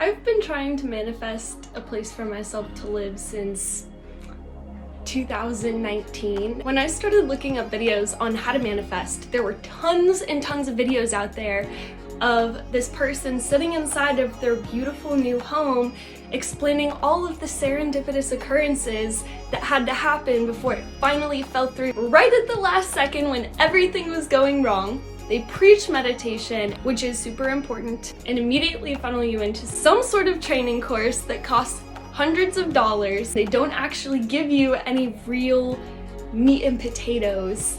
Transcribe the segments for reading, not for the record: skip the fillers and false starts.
I've been trying to manifest a place for myself to live since 2019. When I started looking up videos on how to manifest, there were tons and tons of videos out there of this person sitting inside of their beautiful new home explaining all of the serendipitous occurrences that had to happen before it finally fell through right at the last second when everything was going wrong. They preach meditation, which is super important, and immediately funnel you into some sort of training course that costs hundreds of dollars. They don't actually give you any real meat and potatoes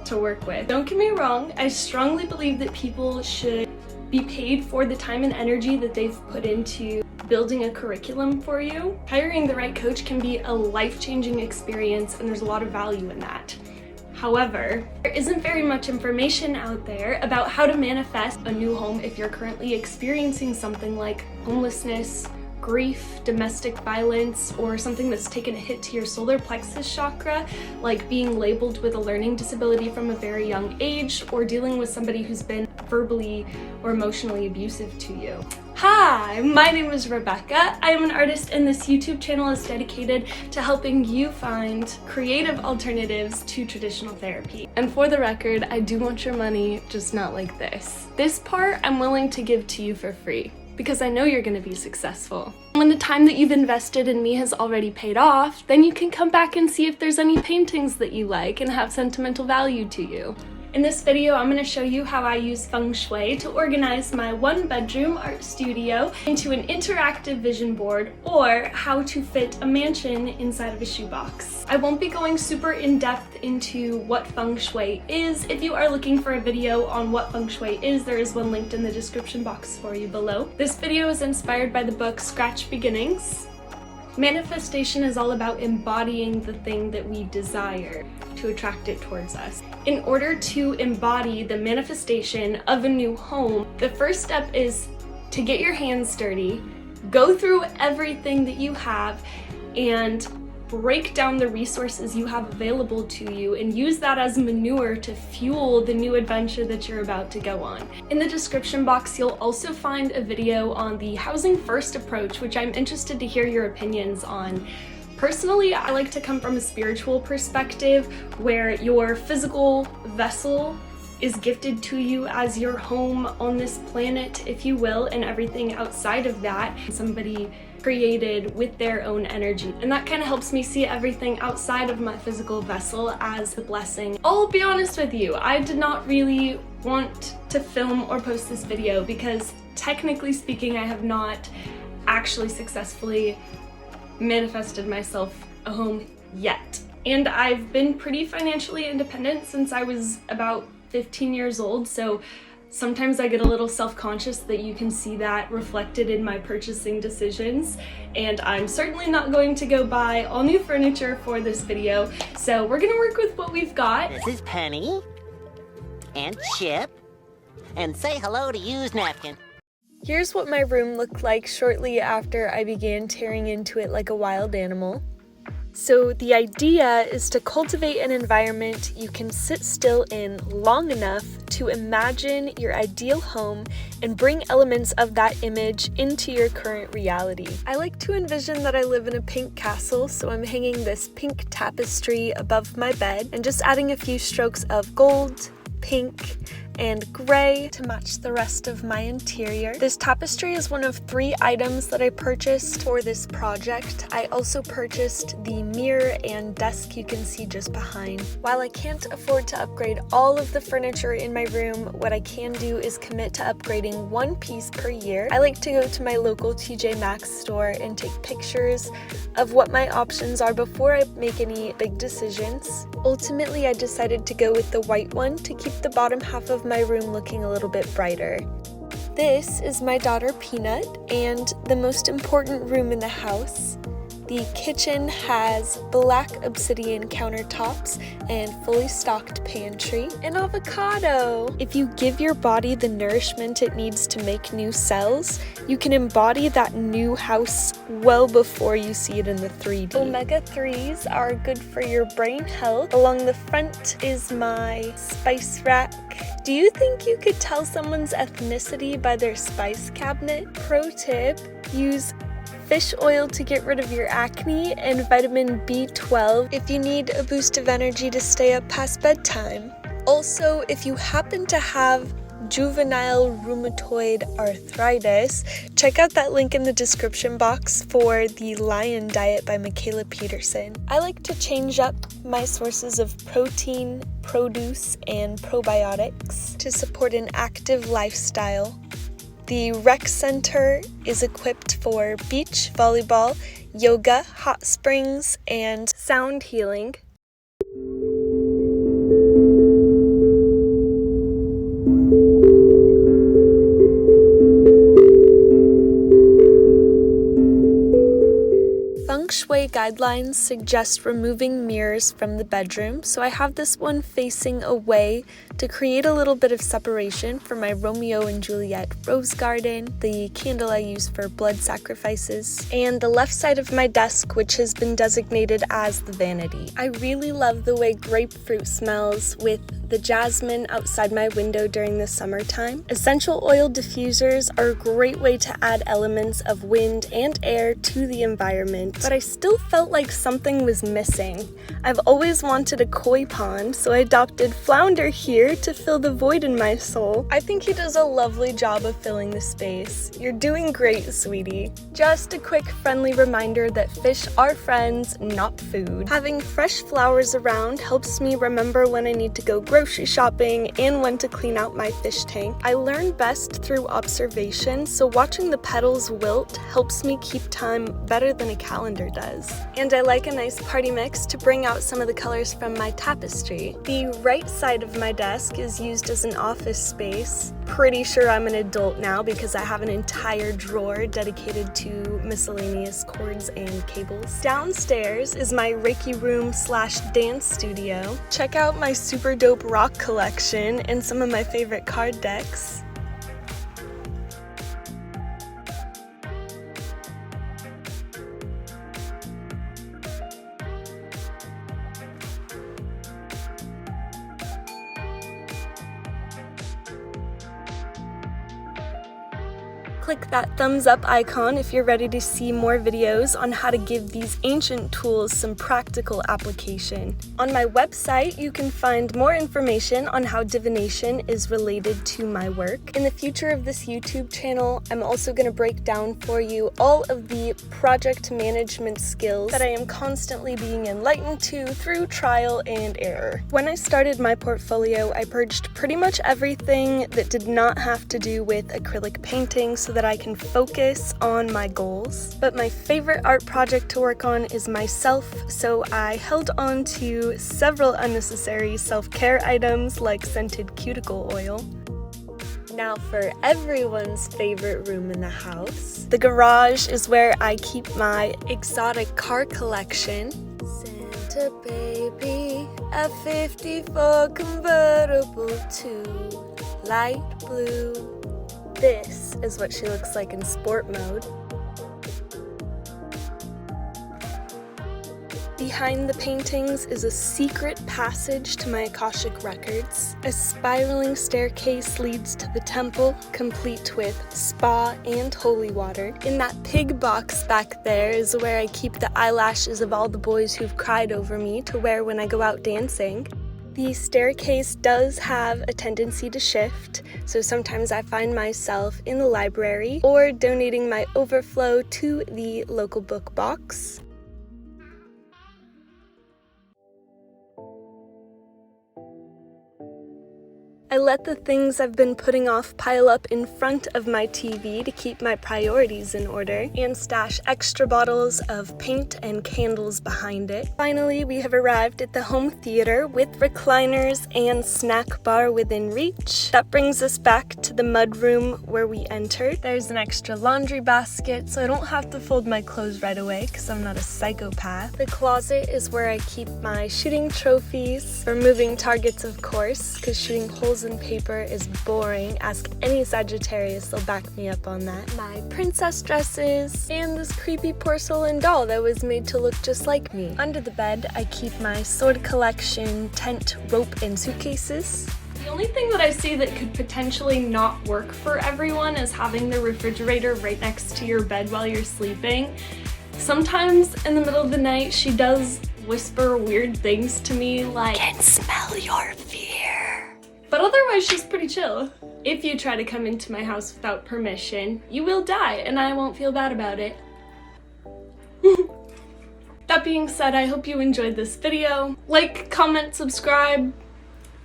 to work with. Don't get me wrong, I strongly believe that people should be paid for the time and energy that they've put into building a curriculum for you. Hiring the right coach can be a life-changing experience, and there's a lot of value in that. However, there isn't very much information out there about how to manifest a new home if you're currently experiencing something like homelessness, grief, domestic violence, or something that's taken a hit to your solar plexus chakra, like being labeled with a learning disability from a very young age, or dealing with somebody who's been verbally or emotionally abusive to you. Hi, my name is Rebecca. I am an artist, and this YouTube channel is dedicated to helping you find creative alternatives to traditional therapy. And for the record, I do want your money, just not like this. This part I'm willing to give to you for free, because I know you're going to be successful. When the time that you've invested in me has already paid off, then you can come back and see if there's any paintings that you like and have sentimental value to you. In this video, I'm going to show you how I use Feng Shui to organize my one-bedroom art studio into an interactive vision board, or how to fit a mansion inside of a shoebox. I won't be going super in-depth into what Feng Shui is. If you are looking for a video on what Feng Shui is, there is one linked in the description box for you below. This video is inspired by the book Scratch Beginnings. Manifestation is all about embodying the thing that we desire to attract it towards us. In order to embody the manifestation of a new home, the first step is to get your hands dirty, go through everything that you have, and break down the resources you have available to you and use that as manure to fuel the new adventure that you're about to go on. In the description box, you'll also find a video on the housing first approach, which I'm interested to hear your opinions on. Personally, I like to come from a spiritual perspective where your physical vessel is gifted to you as your home on this planet, if you will, and everything outside of that, somebody created with their own energy. And that kind of helps me see everything outside of my physical vessel as a blessing. I'll be honest with you, I did not really want to film or post this video because technically speaking, I have not actually successfully manifested myself a home yet. And I've been pretty financially independent since I was about 15 years old, so sometimes I get a little self-conscious that you can see that reflected in my purchasing decisions, and I'm certainly not going to go buy all new furniture for this video, so we're gonna work with what we've got. This is Penny, and Chip, and say hello to used napkin. Here's what my room looked like shortly after I began tearing into it like a wild animal. So the idea is to cultivate an environment you can sit still in long enough to imagine your ideal home and bring elements of that image into your current reality. I like to envision that I live in a pink castle, so I'm hanging this pink tapestry above my bed and just adding a few strokes of gold, pink, and gray to match the rest of my interior. This tapestry is one of 3 items that I purchased for this project. I also purchased the mirror and desk you can see just behind. While I can't afford to upgrade all of the furniture in my room, what I can do is commit to upgrading one piece per year. I like to go to my local TJ Maxx store and take pictures of what my options are before I make any big decisions. Ultimately, I decided to go with the white one to keep the bottom half of my room looking a little bit brighter. This is my daughter Peanut, and the most important room in the house. The kitchen has black obsidian countertops and fully stocked pantry. An avocado! If you give your body the nourishment it needs to make new cells, you can embody that new house well before you see it in the 3D. Omega-3s are good for your brain health. Along the front is my spice rack Do you think you could tell someone's ethnicity by their spice cabinet? Pro tip, use fish oil to get rid of your acne and vitamin B12 if you need a boost of energy to stay up past bedtime. Also, if you happen to have juvenile rheumatoid arthritis, check out that link in the description box for the Lion Diet by Michaela Peterson. I like to change up my sources of protein, produce, and probiotics to support an active lifestyle. The rec center is equipped for beach volleyball, yoga, hot springs, and sound healing. Feng Shui guidelines suggest removing mirrors from the bedroom, so I have this one facing away to create a little bit of separation for my Romeo and Juliet rose garden, the candle I use for blood sacrifices, and the left side of my desk, which has been designated as the vanity. I really love the way grapefruit smells with the jasmine outside my window during the summertime. Essential oil diffusers are a great way to add elements of wind and air to the environment, but I still felt like something was missing. I've always wanted a koi pond, so I adopted Flounder here to fill the void in my soul. I think he does a lovely job of filling the space. You're doing great, sweetie. Just a quick friendly reminder that fish are friends, not food. Having fresh flowers around helps me remember when I need to go grocery shopping and when to clean out my fish tank. I learn best through observation, so watching the petals wilt helps me keep time better than a calendar does. And I like a nice party mix to bring out some of the colors from my tapestry. The right side of my desk is used as an office space. Pretty sure I'm an adult now because I have an entire drawer dedicated to miscellaneous cords and cables. Downstairs is my Reiki room / dance studio. Check out my super dope rock collection and some of my favorite card decks. Click that thumbs up icon if you're ready to see more videos on how to give these ancient tools some practical application. On my website, you can find more information on how divination is related to my work. In the future of this YouTube channel, I'm also going to break down for you all of the project management skills that I am constantly being enlightened to through trial and error. When I started my portfolio, I purged pretty much everything that did not have to do with acrylic painting so that I can focus on my goals. But my favorite art project to work on is myself, so I held on to several unnecessary self-care items like scented cuticle oil. Now for everyone's favorite room in the house. The garage is where I keep my exotic car collection. Santa baby, a 54 convertible to light blue. This is what she looks like in sport mode. Behind the paintings is a secret passage to my Akashic records. A spiraling staircase leads to the temple, complete with spa and holy water. In that pig box back there is where I keep the eyelashes of all the boys who've cried over me to wear when I go out dancing. The staircase does have a tendency to shift, so sometimes I find myself in the library or donating my overflow to the local book box. I let the things I've been putting off pile up in front of my TV to keep my priorities in order, and stash extra bottles of paint and candles behind it. Finally, we have arrived at the home theater with recliners and snack bar within reach. That brings us back to the mudroom where we entered. There's an extra laundry basket, so I don't have to fold my clothes right away because I'm not a psychopath. The closet is where I keep my shooting trophies, for moving targets of course, because shooting holes in paper is boring. Ask any Sagittarius, they'll back me up on that. My princess dresses, and this creepy porcelain doll that was made to look just like me. Under the bed, I keep my sword collection, tent, rope, and suitcases. The only thing that I see that could potentially not work for everyone is having the refrigerator right next to your bed while you're sleeping. Sometimes in the middle of the night, she does whisper weird things to me like, "I can smell your fear." But otherwise, she's pretty chill. If you try to come into my house without permission, you will die and I won't feel bad about it. That being said, I hope you enjoyed this video. Like, comment, subscribe,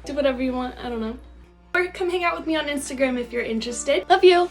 do whatever you want, I don't know. Or come hang out with me on Instagram if you're interested. Love you!